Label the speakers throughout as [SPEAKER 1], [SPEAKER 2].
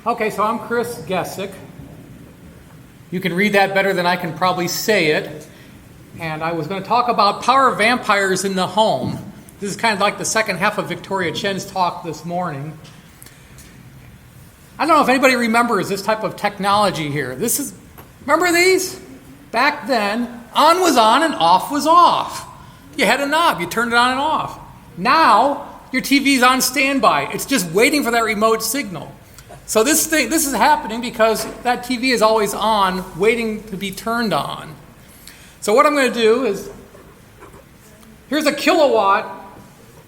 [SPEAKER 1] Okay, so I'm Chris Gecik. You can read that better than I can probably say it. And I was going to talk about power vampires in the home. This is kind of like the second half of Victoria Chen's talk this morning. I don't know if anybody remembers this type of technology here. Remember these? Back then, on was on and off was off. You had a knob, you turned it on and off. Now, your TV's on standby. It's just waiting for that remote signal. So this is happening because that TV is always on, waiting to be turned on. So what I'm going to do is, here's a kilowatt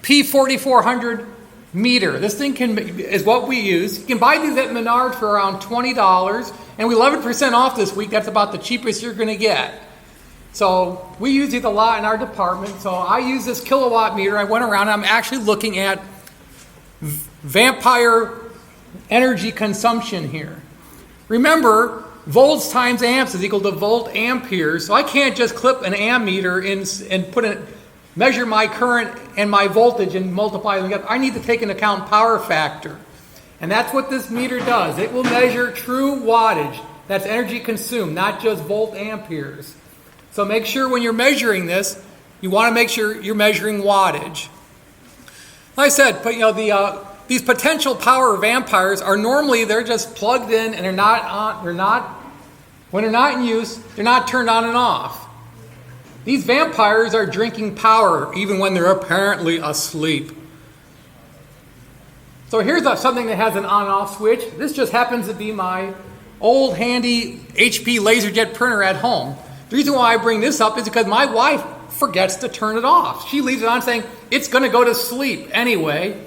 [SPEAKER 1] P4400 meter. This thing is what we use. You can buy these at Menards for around $20, and we're 11% off this week. That's about the cheapest you're going to get. So we use these a lot in our department. So I use this kilowatt meter. I went around, and I'm actually looking at vampire energy consumption here. Remember, volts times amps is equal to volt amperes. So I can't just clip an ammeter and measure my current and my voltage and multiply them together. I need to take into account power factor. And that's what this meter does. It will measure true wattage. That's energy consumed, not just volt amperes. So make sure when you're measuring this, you want to make sure you're measuring wattage. Like I said, these potential power vampires are normally, they're just plugged in and when they're not in use, they're not turned on and off. These vampires are drinking power even when they're apparently asleep. So here's something that has an on-off switch. This just happens to be my old handy HP LaserJet printer at home. The reason why I bring this up is because my wife forgets to turn it off. She leaves it on saying it's going to go to sleep anyway.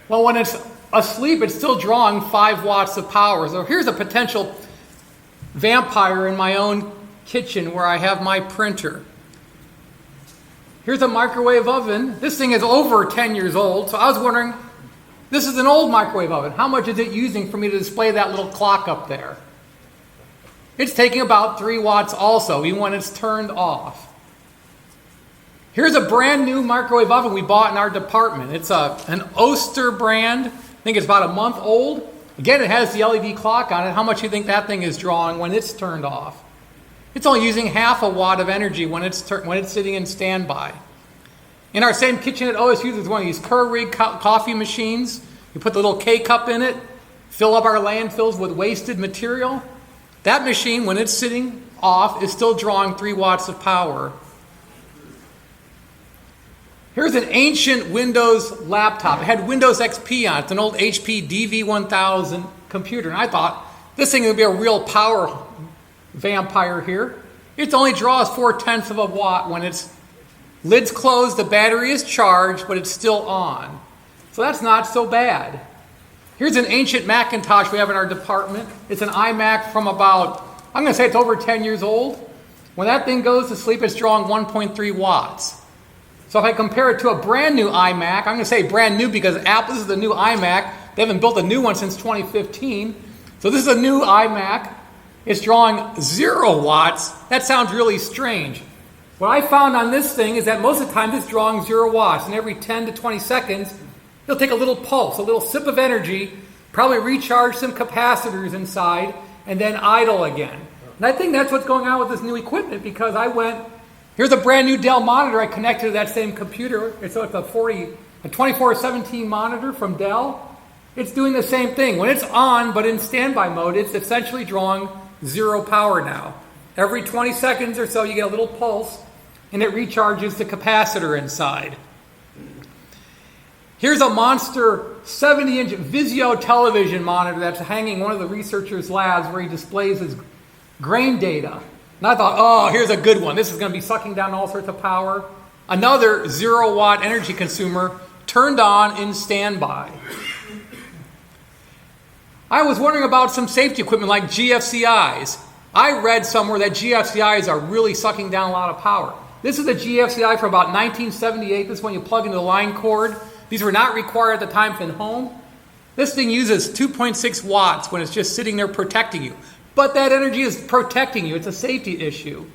[SPEAKER 1] Well, when it's asleep, it's still drawing 5 watts of power. So here's a potential vampire in my own kitchen where I have my printer. Here's a microwave oven. This thing is over 10 years old. So I was wondering, this is an old microwave oven. How much is it using for me to display that little clock up there? It's taking about 3 watts also, even when it's turned off. Here's a brand new microwave oven we bought in our department. It's an Oster brand. I think it's about a month old. Again, it has the LED clock on it. How much do you think that thing is drawing when it's turned off? It's only using half a watt of energy when it's sitting in standby. In our same kitchen at OSU, there's one of these Keurig coffee machines. You put the little K-cup in it, fill up our landfills with wasted material. That machine, when it's sitting off, is still drawing 3 watts of power. Here's an ancient Windows laptop. It had Windows XP on it. It's an old HP DV1000 computer. And I thought, this thing would be a real power vampire here. It only draws 0.4 of a watt when its lid's closed, the battery is charged, but it's still on. So that's not so bad. Here's an ancient Macintosh we have in our department. It's an iMac from I'm going to say it's over 10 years old. When that thing goes to sleep, it's drawing 1.3 watts. So if I compare it to a brand new iMac, I'm going to say brand new because this is the new iMac. They haven't built a new one since 2015. So this is a new iMac. It's drawing 0 watts. That sounds really strange. What I found on this thing is that most of the time it's drawing 0 watts. And every 10 to 20 seconds, it'll take a little pulse, a little sip of energy, probably recharge some capacitors inside, and then idle again. And I think that's what's going on with this new equipment because here's a brand new Dell monitor I connected to that same computer. It's a 2417 monitor from Dell. It's doing the same thing. When it's on, but in standby mode, it's essentially drawing 0 power now. Every 20 seconds or so, you get a little pulse, and it recharges the capacitor inside. Here's a monster 70-inch Vizio television monitor that's hanging in one of the researchers' labs where he displays his grain data. And I thought, here's a good one. This is going to be sucking down all sorts of power. Another 0-watt energy consumer turned on in standby. I was wondering about some safety equipment like GFCIs. I read somewhere that GFCIs are really sucking down a lot of power. This is a GFCI from about 1978. This is when you plug into the line cord. These were not required at the time for the home. This thing uses 2.6 watts when it's just sitting there protecting you. But that energy is protecting you. It's a safety issue.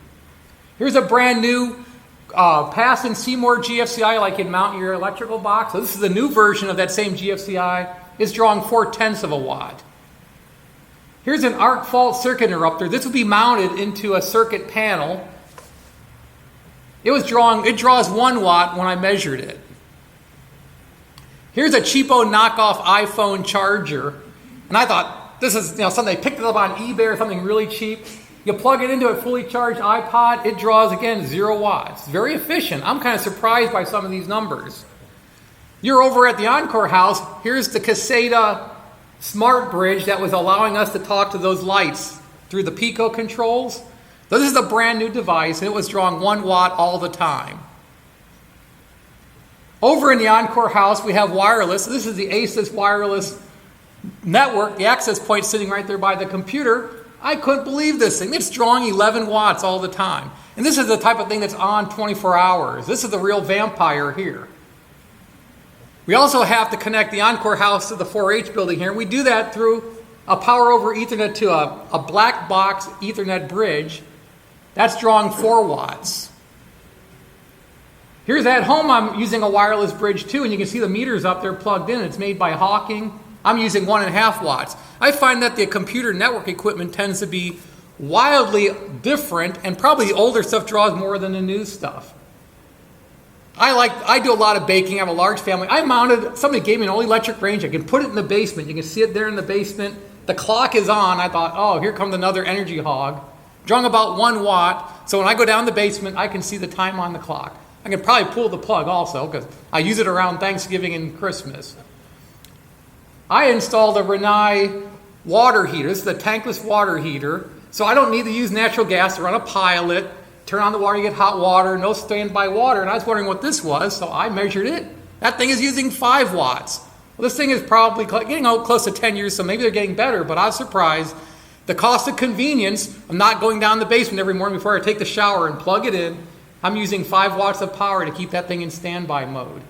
[SPEAKER 1] Here's a brand new Pass and Seymour GFCI like you'd mount your electrical box. So this is a new version of that same GFCI. It's drawing 0.4 of a watt. Here's an arc fault circuit interrupter. This would be mounted into a circuit panel. It draws 1 watt when I measured it. Here's a cheapo knockoff iPhone charger. And I thought, this is something they picked it up on eBay or something really cheap. You plug it into a fully charged iPod, it draws, again, 0 watts. Very efficient. I'm kind of surprised by some of these numbers. You're over at the Encore house. Here's the Caseta smart bridge that was allowing us to talk to those lights through the Pico controls. So this is a brand new device, and it was drawing 1 watt all the time. Over in the Encore house, we have wireless. This is the Asus wireless network, the access point sitting right there by the computer. I couldn't believe this thing. It's drawing 11 watts all the time. And this is the type of thing that's on 24 hours. This is the real vampire here. We also have to connect the Encore house to the 4-H building here. We do that through a power over Ethernet to a black box Ethernet bridge. That's drawing 4 watts. Here's at home, I'm using a wireless bridge too, and you can see the meters up there plugged in. It's made by Hawking. I'm using 1.5 watts. I find that the computer network equipment tends to be wildly different, and probably the older stuff draws more than the new stuff. I do a lot of baking. I have a large family. Somebody gave me an old electric range. I can put it in the basement. You can see it there in the basement. The clock is on. I thought, oh, here comes another energy hog. Drawing about 1 watt. So when I go down the basement, I can see the time on the clock. I can probably pull the plug also, because I use it around Thanksgiving and Christmas. I installed a Rinnai water heater. This is a tankless water heater. So I don't need to use natural gas to run a pilot. Turn on the water, you get hot water, no standby water. And I was wondering what this was, so I measured it. That thing is using 5 watts. Well, this thing is probably getting close to 10 years, so maybe they're getting better, but I was surprised. The cost of convenience of not going down the basement every morning before I take the shower and plug it in, I'm using 5 watts of power to keep that thing in standby mode.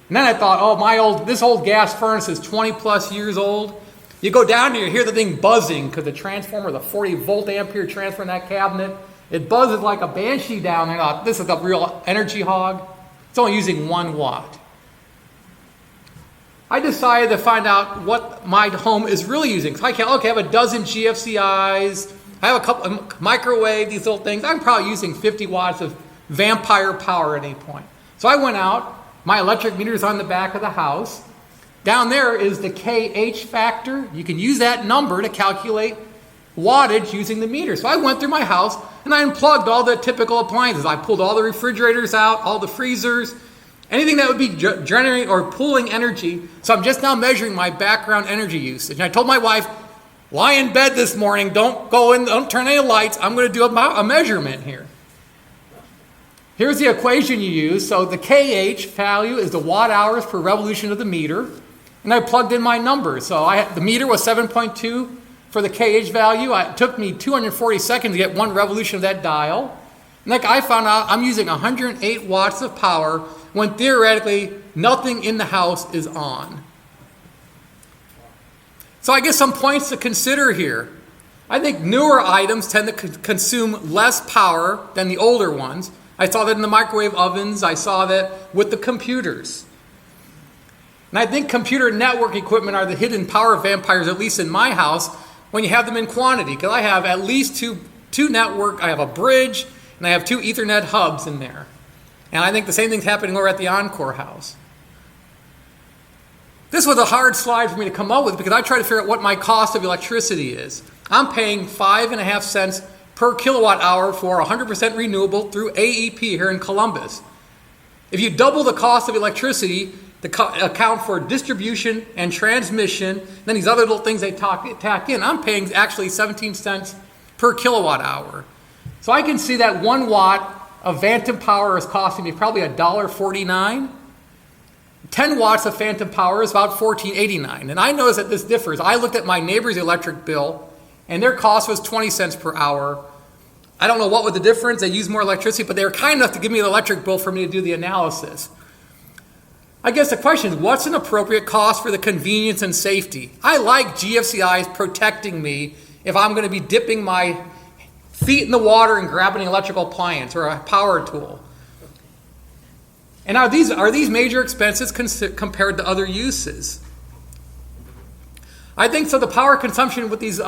[SPEAKER 1] And then I thought, this old gas furnace is 20 plus years old. You go down here, you hear the thing buzzing because the transformer, the 40 volt ampere transformer in that cabinet, it buzzes like a banshee down there. I thought, this is a real energy hog. It's only using 1 watt. I decided to find out what my home is really using. So I have a dozen GFCIs. I have a couple of microwave, these little things. I'm probably using 50 watts of vampire power at any point. So I went out. My electric meter is on the back of the house. Down there is the KH factor. You can use that number to calculate wattage using the meter. So I went through my house and I unplugged all the typical appliances. I pulled all the refrigerators out, all the freezers, anything that would be generating or pulling energy. So I'm just now measuring my background energy usage. And I told my wife, lie in bed this morning, don't go in, don't turn any lights. I'm going to do a measurement here. Here's the equation you use. So the KH value is the watt hours per revolution of the meter. And I plugged in my numbers. So the meter was 7.2 for the KH value. It took me 240 seconds to get 1 revolution of that dial. And I found out I'm using 108 watts of power when theoretically nothing in the house is on. So I guess some points to consider here. I think newer items tend to consume less power than the older ones. I saw that in the microwave ovens. I saw that with the computers. And I think computer network equipment are the hidden power vampires, at least in my house, when you have them in quantity. Because I have at least two network, I have a bridge, and I have 2 Ethernet hubs in there. And I think the same thing's happening over at the Encore house. This was a hard slide for me to come up with because I tried to figure out what my cost of electricity is. I'm paying 5.5 cents per kilowatt hour for 100% renewable through AEP here in Columbus. If you double the cost of electricity to account for distribution and transmission, then these other little things they tack in, I'm paying actually 17 cents per kilowatt hour. So I can see that 1 watt of phantom power is costing me probably $1.49. 10 watts of phantom power is about $14.89. And I noticed that this differs. I looked at my neighbor's electric bill, and their cost was 20 cents per hour. I don't know what was the difference. They used more electricity, but they were kind enough to give me an electric bill for me to do the analysis. I guess the question is, what's an appropriate cost for the convenience and safety? I like GFCIs protecting me if I'm going to be dipping my feet in the water and grabbing an electrical appliance or a power tool. And are these major expenses compared to other uses? I think so. The power consumption with these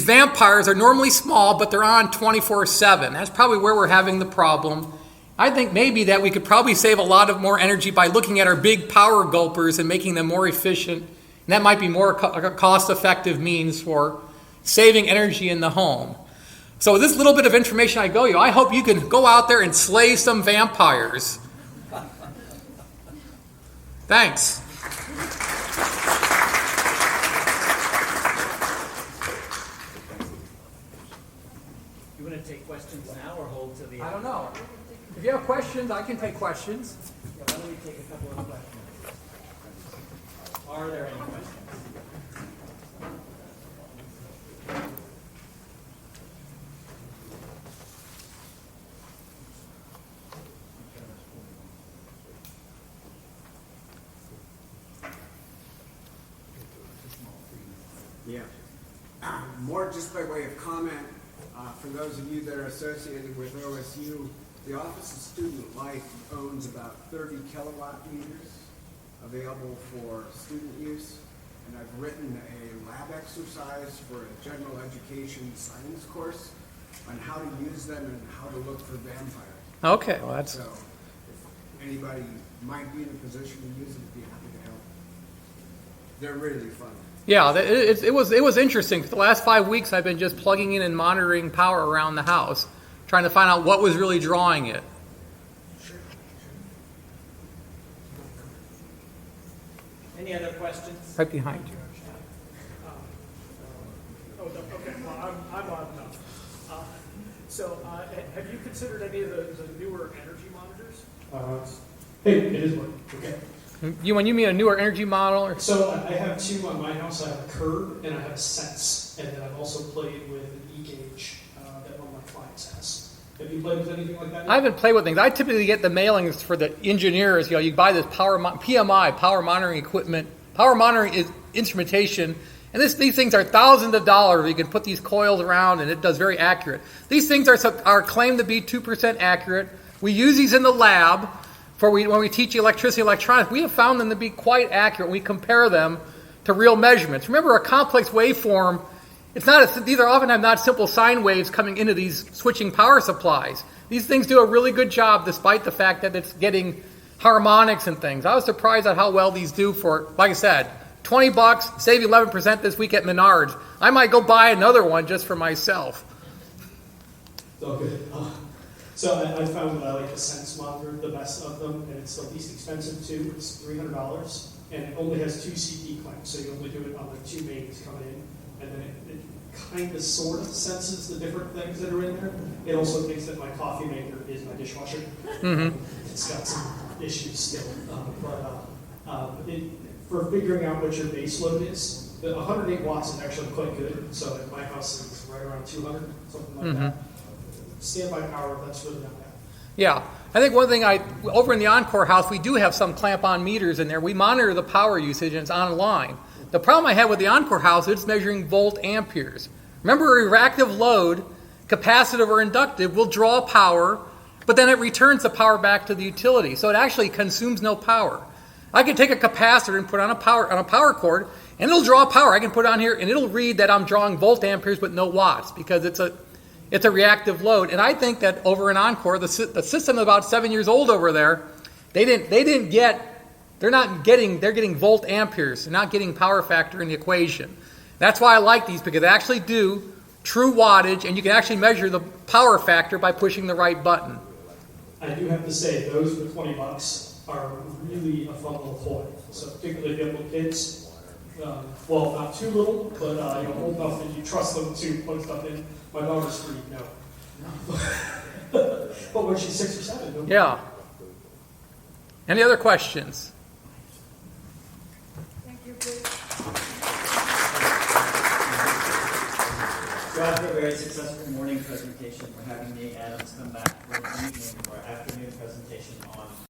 [SPEAKER 1] vampires are normally small, but they're on 24/7. That's probably where we're having the problem. I think maybe that we could probably save a lot of more energy by looking at our big power gulpers and making them more efficient. And that might be more cost-effective means for saving energy in the home. So with this little bit of information I go you, I hope you can go out there and slay some vampires. Thanks.
[SPEAKER 2] You want to take questions now or hold to the end?
[SPEAKER 1] I don't know. If you have questions, I can take questions.
[SPEAKER 2] Yeah, why don't we take a couple of questions? Are there any questions?
[SPEAKER 3] Yeah. More just by way of comment, for those of you that are associated with OSU, the Office of Student Life owns about 30 kilowatt meters available for student use. And I've written a lab exercise for a general education science course on how to use them and how to look for vampires.
[SPEAKER 1] Okay, well that's...
[SPEAKER 3] So if anybody might be in a position to use them, I'd be happy to help. They're really fun.
[SPEAKER 1] Yeah, it was interesting. For the last 5 weeks, I've been just plugging in and monitoring power around the house, trying to find out what was really drawing it.
[SPEAKER 2] Any other questions?
[SPEAKER 1] Right behind you.
[SPEAKER 4] Okay, well, I'm on now. So, have you considered any of the newer energy monitors?
[SPEAKER 5] Hey, it is working. Okay.
[SPEAKER 1] When you mean a newer energy model? Or...
[SPEAKER 5] So I have two on my house. I have a curve and I have a sense. And then I've also played with an e-gauge that one of my clients has. Have you played with anything like that?
[SPEAKER 1] I haven't played with things. I typically get the mailings for the engineers. You know, you buy this PMI, power monitoring equipment. Power monitoring is instrumentation. And these things are thousands of dollars. You can put these coils around and it does very accurate. These things are claimed to be 2% accurate. We use these in the lab. When we teach electricity and electronics, we have found them to be quite accurate. We compare them to real measurements. Remember, a complex waveform, these are often not simple sine waves coming into these switching power supplies. These things do a really good job despite the fact that it's getting harmonics and things. I was surprised at how well these do for, like I said, $20, save 11% this week at Menards. I might go buy another one just for myself.
[SPEAKER 5] Okay. So I found that I like the Sense monitor the best of them, and it's the least expensive too. It's $300, and it only has 2 CD clamps, so you only do it on the 2 mains coming in, and then it kind of sort of senses the different things that are in there. It also thinks that my coffee maker is my dishwasher.
[SPEAKER 1] Mm-hmm.
[SPEAKER 5] It's got some issues still, for figuring out what your base load is, the 108 watts is actually quite good. So at my house, it's right around 200, something like that. Standby power, that's really not bad.
[SPEAKER 1] Yeah. I think one thing over in the Encore house, we do have some clamp-on meters in there. We monitor the power usage and it's online. The problem I had with the Encore house is it's measuring volt amperes. Remember, a reactive load, capacitive or inductive, will draw power, but then it returns the power back to the utility. So it actually consumes no power. I can take a capacitor and put on a power cord, and it'll draw power. I can put it on here, and it'll read that I'm drawing volt amperes but no watts because it's a reactive load. And I think that over in Encore, the system is about 7 years old over there. They're getting volt amperes. They're not getting power factor in the equation. That's why I like these, because they actually do true wattage, and you can actually measure the power factor by pushing the right button.
[SPEAKER 5] I do have to say, those for $20 are really a fun little toy. So particularly if you have little kids, well, not too little, but old enough that you trust them to put stuff in. My daughter's 3, no. But when she's 6 or 7, no.
[SPEAKER 1] Yeah. Any other questions?
[SPEAKER 6] Thank you, please.
[SPEAKER 2] So after a very successful morning presentation, we're having the Adams come back for an evening or afternoon presentation on